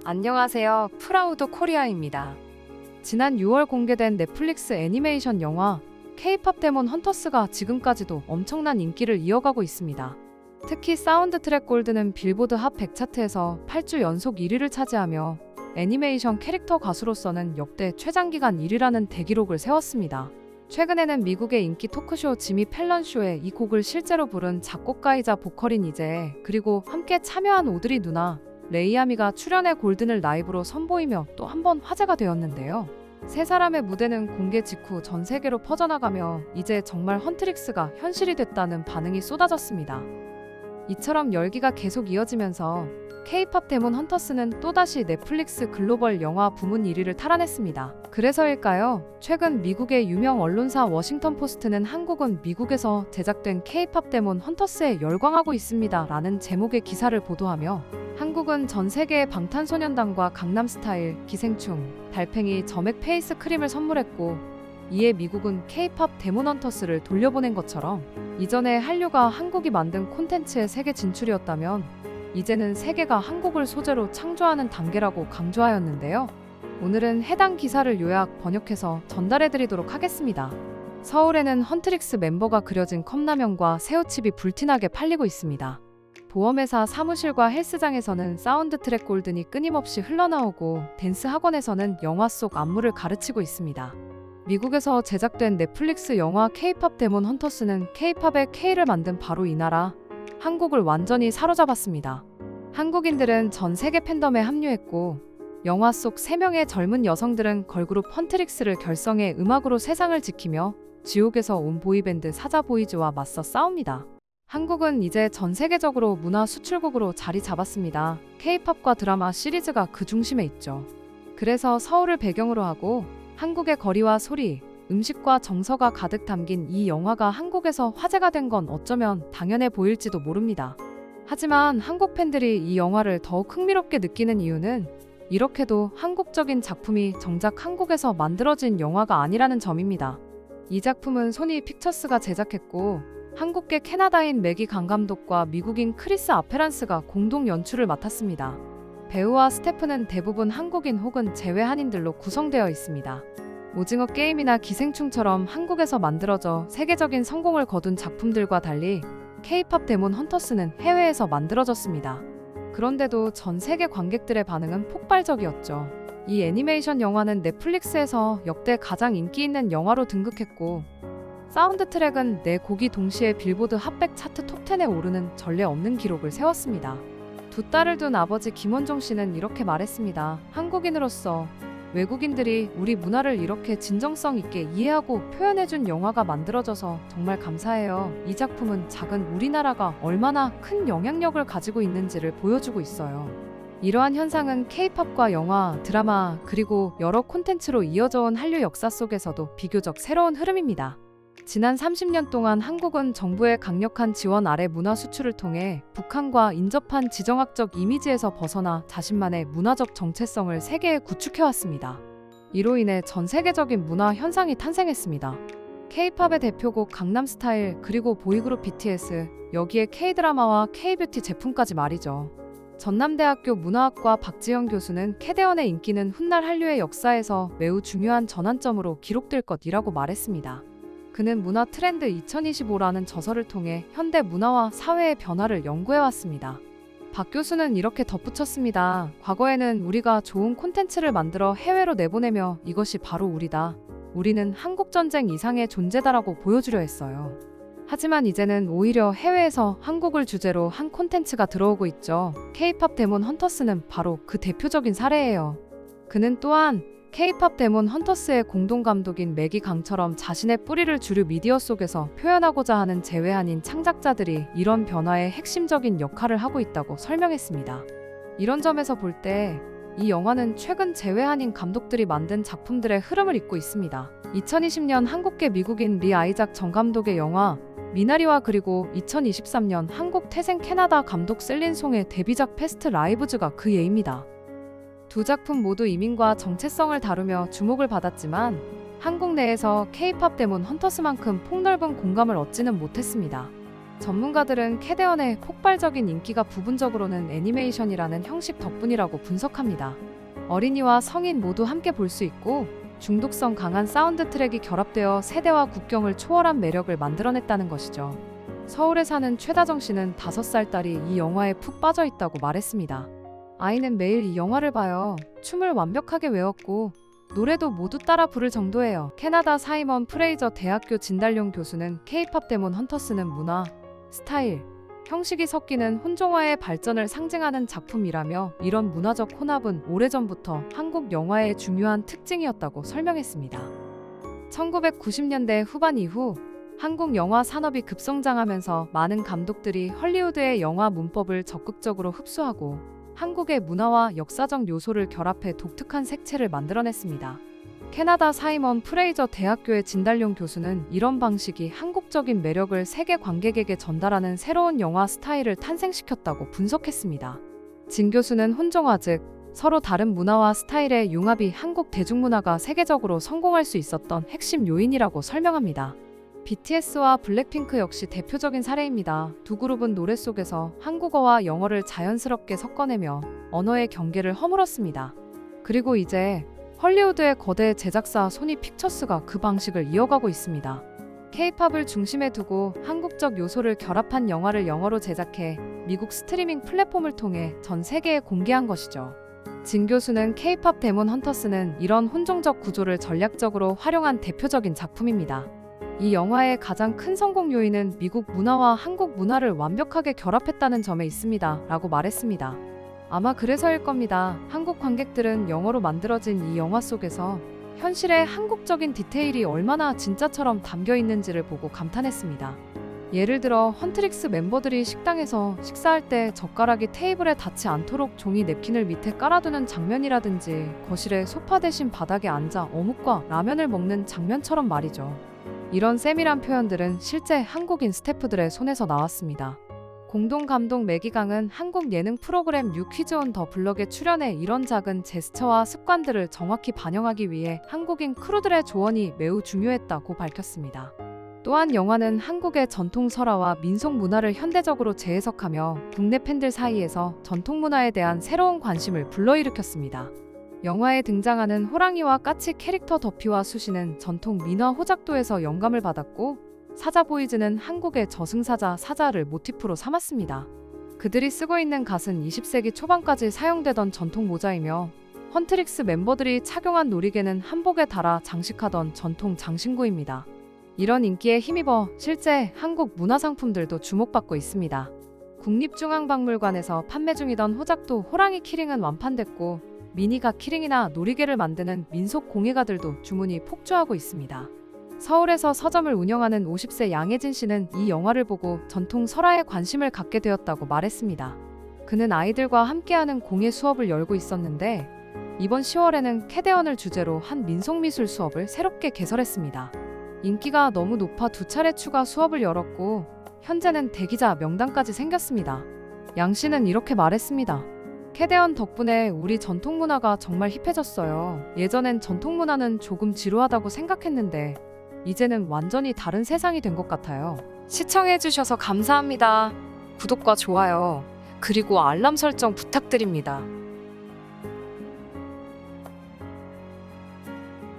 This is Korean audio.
안녕하세요. 프라우드 코리아입니다. 지난 6월 공개된 넷플릭스 애니메이션 영화 K-팝 데몬 헌터스가 지금까지도 엄청난 인기를 이어가고 있습니다. 특히 사운드 트랙 골드는 빌보드 핫 100 차트에서 8주 연속 1위를 차지하며 애니메이션 캐릭터 가수로서는 역대 최장기간 1위라는 대기록을 세웠습니다. 최근에는 미국의 인기 토크쇼 지미 펠런 쇼에 이 곡을 실제로 부른 작곡가이자 보컬인 이제, 그리고 함께 참여한 오드리 누나 레이아미가 출연해 골든을 라이브로 선보이며 또 한 번 화제가 되었는데요. 세 사람의 무대는 공개 직후 전 세계로 퍼져나가며 이제 정말 헌트릭스가 현실이 됐다는 반응이 쏟아졌습니다. 이처럼 열기가 계속 이어지면서 K-팝 데몬 헌터스는 또다시 넷플릭스 글로벌 영화 부문 1위를 탈환했습니다. 그래서일까요? 최근 미국의 유명 언론사 워싱턴 포스트는 한국은 미국에서 제작된 K-팝 데몬 헌터스에 열광하고 있습니다 라는 제목의 기사를 보도하며 한국은 전 세계의 방탄소년단과 강남스타일, 기생충, 달팽이, 점액 페이스 크림을 선물했고 이에 미국은 K-팝 데몬 헌터스를 돌려보낸 것처럼 이전에 한류가 한국이 만든 콘텐츠의 세계 진출이었다면 이제는 세계가 한국을 소재로 창조하는 단계라고 강조하였는데요. 오늘은 해당 기사를 요약 번역해서 전달해드리도록 하겠습니다. 서울에는 헌트릭스 멤버가 그려진 컵라면과 새우칩이 불티나게 팔리고 있습니다. 보험회사 사무실과 헬스장에서는 사운드 트랙 골든이 끊임없이 흘러나오고 댄스 학원에서는 영화 속 안무를 가르치고 있습니다. 미국에서 제작된 넷플릭스 영화 K-팝 데몬 헌터스는 K-팝의 K를 만든 바로 이 나라 한국을 완전히 사로잡았습니다. 한국인들은 전 세계 팬덤에 합류했고 영화 속 3명의 젊은 여성들은 걸그룹 헌트릭스를 결성해 음악으로 세상을 지키며 지옥에서 온 보이밴드 사자보이즈와 맞서 싸웁니다. 한국은 이제 전 세계적으로 문화 수출국으로 자리 잡았습니다. K-팝과 드라마 시리즈가 그 중심에 있죠. 그래서 서울을 배경으로 하고 한국의 거리와 소리, 음식과 정서가 가득 담긴 이 영화가 한국에서 화제가 된 건 어쩌면 당연해 보일지도 모릅니다. 하지만 한국 팬들이 이 영화를 더욱 흥미롭게 느끼는 이유는 이렇게도 한국적인 작품이 정작 한국에서 만들어진 영화가 아니라는 점입니다. 이 작품은 소니 픽처스가 제작했고 한국계 캐나다인 매기 강 감독과 미국인 크리스 아페란스가 공동 연출을 맡았습니다. 배우와 스태프는 대부분 한국인 혹은 제외 한인들로 구성되어 있습니다. 오징어 게임이나 기생충처럼 한국에서 만들어져 세계적인 성공을 거둔 작품들과 달리 K-팝 데몬 헌터스는 해외에서 만들어졌습니다. 그런데도 전 세계 관객들의 반응은 폭발적이었죠. 이 애니메이션 영화는 넷플릭스에서 역대 가장 인기 있는 영화로 등극했고 사운드 트랙은 4곡이 동시에 빌보드 핫100 차트 톱10에 오르는 전례 없는 기록을 세웠습니다. 두 딸을 둔 아버지 김원종 씨는 이렇게 말했습니다. 한국인으로서 외국인들이 우리 문화를 이렇게 진정성 있게 이해하고 표현해준 영화가 만들어져서 정말 감사해요. 이 작품은 작은 우리나라가 얼마나 큰 영향력을 가지고 있는지를 보여주고 있어요. 이러한 현상은 K-팝과 영화, 드라마, 그리고 여러 콘텐츠로 이어져 온 한류 역사 속에서도 비교적 새로운 흐름입니다. 지난 30년 동안 한국은 정부의 강력한 지원 아래 문화 수출을 통해 북한과 인접한 지정학적 이미지에서 벗어나 자신만의 문화적 정체성을 세계에 구축해왔습니다. 이로 인해 전 세계적인 문화 현상이 탄생했습니다. K-팝의 대표곡 강남스타일 그리고 보이그룹 BTS, 여기에 K-드라마와 K-뷰티 제품까지 말이죠. 전남대학교 문화학과 박지영 교수는 캐대언의 인기는 훗날 한류의 역사에서 매우 중요한 전환점으로 기록될 것이라고 말했습니다. 그는 문화 트렌드 2025라는 저서를 통해 현대 문화와 사회의 변화를 연구해왔습니다. 박 교수는 이렇게 덧붙였습니다. 과거에는 우리가 좋은 콘텐츠를 만들어 해외로 내보내며 이것이 바로 우리다. 우리는 한국전쟁 이상의 존재다라고 보여주려 했어요. 하지만 이제는 오히려 해외에서 한국을 주제로 한 콘텐츠가 들어오고 있죠. K-팝 데몬 헌터스는 바로 그 대표적인 사례예요. 그는 또한 K-팝 데몬 헌터스의 공동 감독인 매기 강처럼 자신의 뿌리를 주류 미디어 속에서 표현하고자 하는 제외 한인 창작자들이 이런 변화의 핵심적인 역할을 하고 있다고 설명했습니다. 이런 점에서 볼 때 이 영화는 최근 제외 한인 감독들이 만든 작품들의 흐름을 잇고 있습니다. 2020년 한국계 미국인 리 아이작 정 감독의 영화 미나리와 그리고 2023년 한국 태생 캐나다 감독 셀린 송의 데뷔작 패스트 라이브즈가 그 예입니다. 두 작품 모두 이민과 정체성을 다루며 주목을 받았지만 한국 내에서 K-팝 데몬 헌터스만큼 폭넓은 공감을 얻지는 못했습니다. 전문가들은 캐대언의 폭발적인 인기가 부분적으로는 애니메이션이라는 형식 덕분이라고 분석합니다. 어린이와 성인 모두 함께 볼 수 있고 중독성 강한 사운드 트랙이 결합되어 세대와 국경을 초월한 매력을 만들어냈다는 것이죠. 서울에 사는 최다정 씨는 5살 딸이 이 영화에 푹 빠져 있다고 말했습니다. 아이는 매일 이 영화를 봐요. 춤을 완벽하게 외웠고 노래도 모두 따라 부를 정도예요. 캐나다 사이먼 프레이저 대학교 진달용 교수는 K-팝 데몬 헌터스는 문화, 스타일, 형식이 섞이는 혼종화의 발전을 상징하는 작품이라며 이런 문화적 혼합은 오래전부터 한국 영화의 중요한 특징이었다고 설명했습니다. 1990년대 후반 이후 한국 영화 산업이 급성장하면서 많은 감독들이 헐리우드의 영화 문법을 적극적으로 흡수하고 한국의 문화와 역사적 요소를 결합해 독특한 색채를 만들어냈습니다. 캐나다 사이먼 프레이저 대학교의 진달용 교수는 이런 방식이 한국적인 매력을 세계 관객에게 전달하는 새로운 영화 스타일을 탄생시켰다고 분석했습니다. 진 교수는 혼종화 즉 서로 다른 문화와 스타일의 융합이 한국 대중문화가 세계적으로 성공할 수 있었던 핵심 요인이라고 설명합니다. BTS와 블랙핑크 역시 대표적인 사례입니다. 두 그룹은 노래 속에서 한국어와 영어를 자연스럽게 섞어내며 언어의 경계를 허물었습니다. 그리고 이제 헐리우드의 거대 제작사 소니 픽처스가 그 방식을 이어가고 있습니다. K-팝을 중심에 두고 한국적 요소를 결합한 영화를 영어로 제작해 미국 스트리밍 플랫폼을 통해 전 세계에 공개한 것이죠. 진 교수는 K-팝 데몬 헌터스는 이런 혼종적 구조를 전략적으로 활용한 대표적인 작품입니다. 이 영화의 가장 큰 성공 요인은 미국 문화와 한국 문화를 완벽하게 결합했다는 점에 있습니다. 라고 말했습니다. 아마 그래서일 겁니다. 한국 관객들은 영어로 만들어진 이 영화 속에서 현실의 한국적인 디테일이 얼마나 진짜처럼 담겨 있는지를 보고 감탄했습니다. 예를 들어 헌트릭스 멤버들이 식당에서 식사할 때 젓가락이 테이블에 닿지 않도록 종이 냅킨을 밑에 깔아두는 장면이라든지 거실에 소파 대신 바닥에 앉아 어묵과 라면을 먹는 장면처럼 말이죠. 이런 세밀한 표현들은 실제 한국인 스태프들의 손에서 나왔습니다. 공동 감독 매기강은 한국 예능 프로그램 뉴 퀴즈 온 더 블럭에 출연해 이런 작은 제스처와 습관들을 정확히 반영하기 위해 한국인 크루들의 조언이 매우 중요했다고 밝혔습니다. 또한 영화는 한국의 전통 설화와 민속 문화를 현대적으로 재해석하며 국내 팬들 사이에서 전통 문화에 대한 새로운 관심을 불러일으켰습니다. 영화에 등장하는 호랑이와 까치 캐릭터 더피와 수시는 전통 민화 호작도에서 영감을 받았고 사자 보이즈는 한국의 저승사자 사자를 모티프로 삼았습니다. 그들이 쓰고 있는 갓은 20세기 초반까지 사용되던 전통 모자이며 헌트릭스 멤버들이 착용한 놀이개는 한복에 달아 장식하던 전통 장신구입니다. 이런 인기에 힘입어 실제 한국 문화상품들도 주목받고 있습니다. 국립중앙박물관에서 판매 중이던 호작도 호랑이 키링은 완판됐고 미니가 키링이나 놀이개를 만드는 민속 공예가들도 주문이 폭주하고 있습니다. 서울에서 서점을 운영하는 50세 양혜진 씨는 이 영화를 보고 전통 설화에 관심을 갖게 되었다고 말했습니다. 그는 아이들과 함께하는 공예 수업을 열고 있었는데 이번 10월에는 캐대언을 주제로 한 민속미술 수업을 새롭게 개설했습니다. 인기가 너무 높아 2차례 추가 수업을 열었고 현재는 대기자 명단까지 생겼습니다. 양 씨는 이렇게 말했습니다. 캐대언 덕분에 우리 전통문화가 정말 힙해졌어요. 예전엔 전통문화는 조금 지루하다고 생각했는데 이제는 완전히 다른 세상이 된 것 같아요. 시청해주셔서 감사합니다. 구독과 좋아요, 그리고 알람 설정 부탁드립니다.